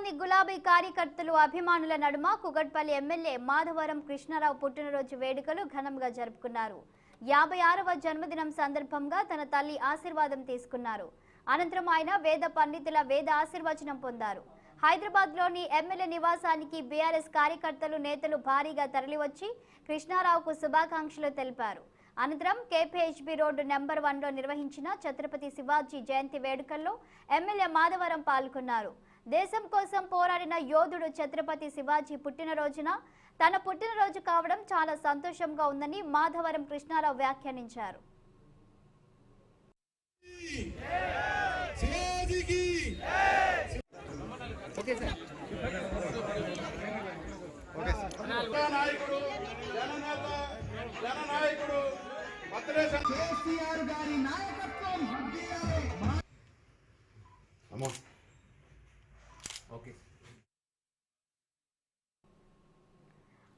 నగరంలోని గులాబీ కార్యకర్తలు అభిమానుల నడుమ కుగట్పల్లి ఎమ్మెల్యే మాధవరం కృష్ణారావు పుట్టినరోజు వేడుకలు ఘనంగా జరుపుకున్నారు. 56వ జన్మదినం సందర్భంగా తన తల్లి ఆశీర్వాదం తీసుకున్నారు. అనంతరం ఆయన వేద పండితుల వేద ఆశీర్వచనం పొందారు. హైదరాబాద్లోని ఎమ్మెల్యే నివాసానికి బీఆర్ఎస్ కార్యకర్తలు నేతలు భారీగా తరలివచ్చి కృష్ణారావుకు శుభాకాంక్షలు తెలిపారు. అనంతరం కేపీహెచ్బీ రోడ్డు నెంబర్ 1లో నిర్వహించిన ఛత్రపతి శివాజీ జయంతి వేడుకల్లో ఎమ్మెల్యే మాధవరం పాల్గొన్నారు. దేశం కోసం పోరాడిన యోధుడు ఛత్రపతి శివాజీ పుట్టినరోజున తన పుట్టినరోజు కావడం చాలా సంతోషంగా ఉందని మాధవరం కృష్ణారావు వ్యాఖ్యానించారు. కేసీఆర్ గారి నాయకత్వం